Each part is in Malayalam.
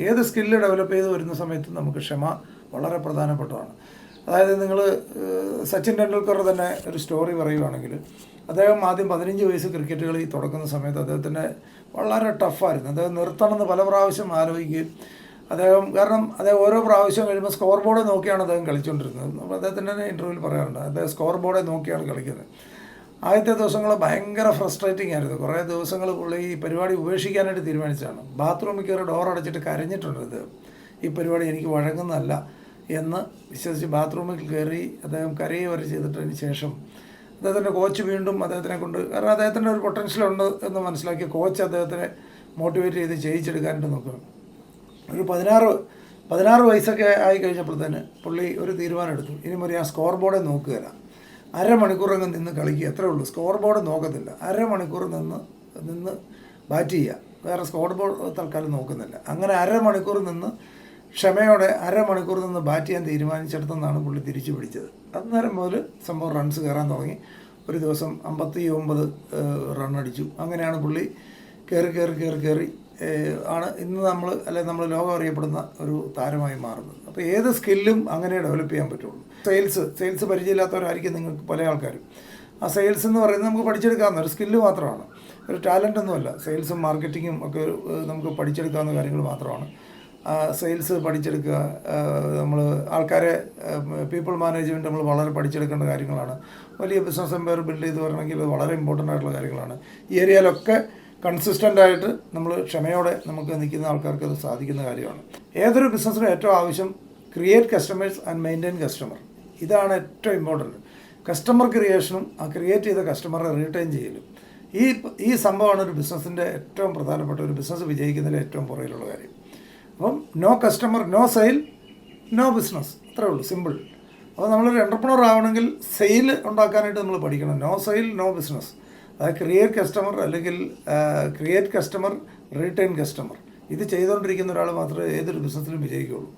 ഏത് സ്കില്ല് ഡെവലപ്പ് ചെയ്ത് വരുന്ന സമയത്ത് നമുക്ക് ക്ഷമ വളരെ പ്രധാനപ്പെട്ടതാണ്. അതായത് നിങ്ങൾ സച്ചിൻ ടെണ്ടുൽക്കറുടെ തന്നെ ഒരു സ്റ്റോറി പറയുകയാണെങ്കിൽ, അദ്ദേഹം ആദ്യം 15 വയസ്സ് ക്രിക്കറ്റ് കളി തുടക്കുന്ന സമയത്ത് അദ്ദേഹത്തിൻ്റെ വളരെ ടഫായിരുന്നു. അദ്ദേഹം നിർത്തണമെന്ന് പല പ്രാവശ്യം ആലോചിക്കുകയും കാരണം അദ്ദേഹം ഓരോ പ്രാവശ്യം കഴിയുമ്പോൾ സ്കോർ ബോർഡ് നോക്കിയാണ് അദ്ദേഹം കളിച്ചുകൊണ്ടിരുന്നത്. അപ്പോൾ അദ്ദേഹത്തിൻ്റെ തന്നെ ഇൻ്റർവ്യൂവിൽ പറയാറുണ്ട്, അദ്ദേഹം സ്കോർ ബോർഡെ നോക്കിയാണ് കളിക്കുന്നത്. ആദ്യത്തെ ദിവസങ്ങൾ ഭയങ്കര ഫ്രസ്ട്രേറ്റിംഗ് ആയിരുന്നു. കുറേ ദിവസങ്ങൾ പുള്ളി ഈ പരിപാടി ഉപേക്ഷിക്കാനായിട്ട് തീരുമാനിച്ചതാണ്. ബാത്റൂമിൽ കയറി ഡോർ അടച്ചിട്ട് കരഞ്ഞിട്ടുണ്ട്. ഇത് ഈ പരിപാടി എനിക്ക് വഴങ്ങുന്നതല്ല എന്ന് വിശ്വസിച്ച് ബാത്റൂമിൽ കയറി അദ്ദേഹം കരയുക വരെ ചെയ്തിട്ടതിന് ശേഷം അദ്ദേഹത്തിൻ്റെ കോച്ച് വീണ്ടും അദ്ദേഹത്തിനെ കൊണ്ട്, കാരണം അദ്ദേഹത്തിൻ്റെ ഒരു പൊട്ടൻഷ്യൽ ഉണ്ട് എന്ന് മനസ്സിലാക്കിയ കോച്ച് അദ്ദേഹത്തിനെ മോട്ടിവേറ്റ് ചെയ്ത് ചെയ്യിച്ചെടുക്കാനായിട്ട് നോക്കണം. ഒരു 16 വയസ്സൊക്കെ ആയി കഴിഞ്ഞപ്പോഴത്തേന് പുള്ളി ഒരു തീരുമാനം എടുത്തു. ഇനി മതി ആ സ്കോർ ബോർഡെ നോക്കുകയില്ല, അരമണിക്കൂറങ്ങ് നിന്ന് കളിക്കുക, അത്രേ ഉള്ളൂ. സ്കോർ ബോർഡ് നോക്കത്തില്ല, അരമണിക്കൂർ നിന്ന് ബാറ്റ് ചെയ്യുക, വേറെ സ്കോർ ബോർഡ് തൽക്കാലം നോക്കുന്നില്ല. അങ്ങനെ അരമണിക്കൂർ നിന്ന് ക്ഷമയോടെ അരമണിക്കൂർ നിന്ന് ബാറ്റ് ചെയ്യാൻ തീരുമാനിച്ചിടത്തുനിന്നാണ് പുള്ളി തിരിച്ചു പിടിച്ചത്. അന്നേരം മുതൽ സംഭവം റൺസ് കയറാൻ തുടങ്ങി. ഒരു ദിവസം 59 റൺ അടിച്ചു. അങ്ങനെയാണ് പുള്ളി കയറി ആണ് ഇന്ന് നമ്മൾ ലോകം അറിയപ്പെടുന്ന ഒരു താരമായി മാറുന്നത്. അപ്പോൾ ഏത് സ്കില്ലും അങ്ങനെ ഡെവലപ്പ് ചെയ്യാൻ പറ്റുള്ളൂ. സെയിൽസ് പരിചയമില്ലാത്തവരായിരിക്കും നിങ്ങൾക്ക് പല ആൾക്കാരും. ആ സെയിൽസ് എന്ന് പറയുന്നത് നമുക്ക് പഠിച്ചെടുക്കാവുന്ന ഒരു സ്കില്ല് മാത്രമാണ്, ഒരു ടാലൻ്റ് ഒന്നുമല്ല. സെയിൽസും മാർക്കറ്റിങ്ങും ഒക്കെ നമുക്ക് പഠിച്ചെടുക്കാവുന്ന കാര്യങ്ങൾ മാത്രമാണ്. സെയിൽസ് പഠിച്ചെടുക്കുക, നമ്മൾ ആൾക്കാരെ പീപ്പിൾ മാനേജ്മെൻറ്റ് നമ്മൾ വളരെ പഠിച്ചെടുക്കേണ്ട കാര്യങ്ങളാണ്. വലിയ ബിസിനസ് എംപയർ ബിൽഡ് ചെയ്ത് വരണമെങ്കിൽ വളരെ ഇമ്പോർട്ടൻ്റ് ആയിട്ടുള്ള കാര്യങ്ങളാണ്. ഈ ഏരിയയിലൊക്കെ കൺസിസ്റ്റൻ്റായിട്ട് നമ്മൾ ക്ഷമയോടെ നമുക്ക് നിൽക്കുന്ന ആൾക്കാർക്ക് അത് സാധിക്കുന്ന കാര്യമാണ്. ഏതൊരു ബിസിനസ്സിനും ഏറ്റവും ആവശ്യം create customers and maintain customer. ഇതാണ് ഏറ്റവും ഇമ്പോർട്ടൻറ്റ്. കസ്റ്റമർ ക്രിയേഷനും ആ ക്രിയേറ്റ് ചെയ്ത കസ്റ്റമറെ റീറ്റെയിൻ ചെയ്യലും. ഈ സംഭവമാണ് ഒരു ബിസിനസ്സിൻ്റെ ഏറ്റവും പ്രധാനപ്പെട്ട, ഒരു ബിസിനസ് വിജയിക്കുന്നതിൽ ഏറ്റവും പുറകിലുള്ള കാര്യം. അപ്പം no customer no sale no business, അത്രേ ഉള്ളൂ, സിമ്പിൾ. അപ്പോൾ നമ്മളൊരു എൻ്റർപ്രണർ ആവണമെങ്കിൽ സെയിൽ ഉണ്ടാക്കാനായിട്ട് നമ്മൾ പഠിക്കണം. No sale no business. അതായത് ക്രിയേറ്റ് കസ്റ്റമർ അല്ലെങ്കിൽ ക്രിയേറ്റ് കസ്റ്റമർ റീറ്റെയിൻ കസ്റ്റമർ. ഇത് ചെയ്തുകൊണ്ടിരിക്കുന്ന ഒരാൾ മാത്രമേ ഏതൊരു ബിസിനസ്സിലും വിജയിക്കുകയുള്ളൂ.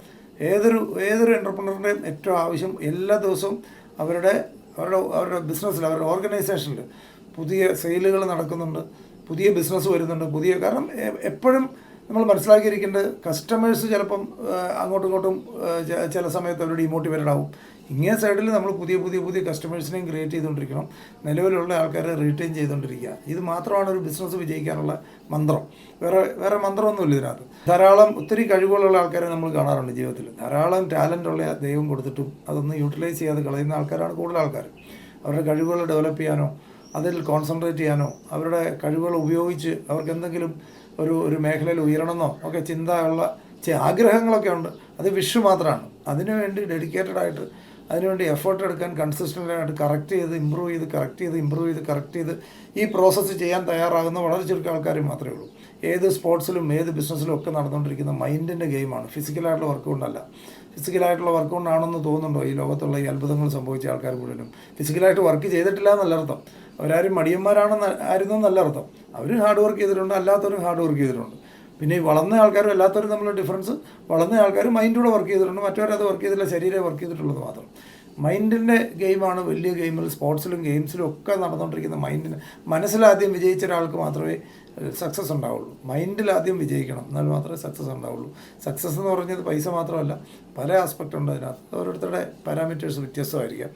ഏതൊരു എൻ്റർപ്രണറിൻ്റെയും ഏറ്റവും ആവശ്യം എല്ലാ ദിവസവും അവരുടെ ബിസിനസ്സിൽ, അവരുടെ ഓർഗനൈസേഷനിൽ പുതിയ സെയിലുകൾ നടക്കുന്നുണ്ട്, പുതിയ ബിസിനസ് വരുന്നുണ്ട്, കാരണം എപ്പോഴും നമ്മൾ മനസ്സിലാക്കിയിരിക്കേണ്ടത് കസ്റ്റമേഴ്സ് ചിലപ്പം അങ്ങോട്ടും ഇങ്ങോട്ടും ചില സമയത്ത് അവർ ഡീമോട്ടിവേറ്റഡ് ആവും. ഇങ്ങനെ സൈഡിൽ നമ്മൾ പുതിയ കസ്റ്റമേഴ്സിനെയും ക്രിയേറ്റ് ചെയ്തുകൊണ്ടിരിക്കണം, നിലവിലുള്ള ആൾക്കാരെ റീറ്റെയിൻ ചെയ്തുകൊണ്ടിരിക്കുക. ഇത് മാത്രമാണ് ഒരു ബിസിനസ് വിജയിക്കാനുള്ള മന്ത്രം. വേറെ മന്ത്രമൊന്നുമില്ല ഇതിനകത്ത്. ഒത്തിരി കഴിവുകളുള്ള ആൾക്കാരെ നമ്മൾ കാണാറുണ്ട് ജീവിതത്തിൽ. ധാരാളം ടാലൻ്റുള്ള ദൈവം കൊടുത്തിട്ടും അതൊന്നും യൂട്ടിലൈസ് ചെയ്യാതെ കളയുന്ന ആൾക്കാരാണ് കൂടുതൽ ആൾക്കാർ. അവരുടെ കഴിവുകൾ ഡെവലപ്പ് ചെയ്യാനോ അതിൽ കോൺസെൻട്രേറ്റ് ചെയ്യാനോ അവരുടെ കഴിവുകൾ ഉപയോഗിച്ച് അവർക്ക് എന്തെങ്കിലും ഒരു മേഖലയിൽ ഉയരണമെന്നോ ഒക്കെ ചിന്തയുള്ള ആഗ്രഹങ്ങളൊക്കെ ഉണ്ട്. അത് വിഷ് മാത്രമാണ്. അതിനുവേണ്ടി ഡെഡിക്കേറ്റഡായിട്ട് അതിനുവേണ്ടി എഫേർട്ട് എടുക്കാൻ കൺസിസ്റ്റൻ്റായിട്ട് കറക്റ്റ് ചെയ്ത് ഈ പ്രോസസ്സ് ചെയ്യാൻ തയ്യാറാകുന്ന വളരെ ചുരുക്കം ആൾക്കാർ മാത്രമേ ഉള്ളൂ. ഏത് സ്പോർട്സിലും ഏത് ബിസിനസ്സിലും ഒക്കെ നടന്നുകൊണ്ടിരിക്കുന്ന മൈൻഡിൻ്റെ ഗെയിമാണ്, ഫിസിക്കലായിട്ടുള്ള വർക്ക് കൊണ്ടല്ല. ഫിസിക്കലായിട്ടുള്ള വർക്ക് കൊണ്ടാണെന്ന് തോന്നുന്നുണ്ടോ ഈ ലോകത്തുള്ള ഈ അത്ഭുതങ്ങൾ സംഭവിച്ച ആൾക്കാർ മുഴുവനും? ഫിസിക്കലായിട്ട് വർക്ക് ചെയ്തിട്ടില്ല എന്നല്ല അർത്ഥം. അവരാരും ആയിരുന്നു എന്നല്ല അർത്ഥം. അവർ ഹാർഡ് വർക്ക് ചെയ്തിട്ടുണ്ട്, അല്ലാത്തവരും ഹാർഡ് വർക്ക് ചെയ്തിട്ടുണ്ട്. പിന്നെ ഈ വളർന്ന ആൾക്കാരും അല്ലാത്തവരും തമ്മിലുള്ള ഡിഫറൻസ്, വളർന്ന ആൾക്കാർ മൈൻഡൂടെ വർക്ക് ചെയ്തിട്ടുണ്ട്, മറ്റവരത് വർക്ക് ചെയ്തില്ല, ശരീരം വർക്ക് ചെയ്തിട്ടുള്ളത് മാത്രം. മൈൻഡിൻ്റെ ഗെയിമാണ് വലിയ ഗെയിമിൽ, സ്പോർട്സിലും ഗെയിംസിലും ഒക്കെ നടന്നുകൊണ്ടിരിക്കുന്ന മൈൻഡിന്. മനസ്സിലാദ്യം വിജയിച്ച ഒരാൾക്ക് മാത്രമേ സക്സസ് ഉണ്ടാവുള്ളൂ. മൈൻഡിലാദ്യം വിജയിക്കണം, എന്നാൽ മാത്രമേ സക്സസ് ഉണ്ടാവുള്ളൂ. സക്സസ് എന്ന് പറഞ്ഞത് പൈസ മാത്രമല്ല, പല ആസ്പെക്റ്റ് ഉണ്ട് അതിനകത്ത്. ഓരോരുത്തരുടെ പാരാമീറ്റേഴ്സ് വ്യത്യസ്തമായിരിക്കാം.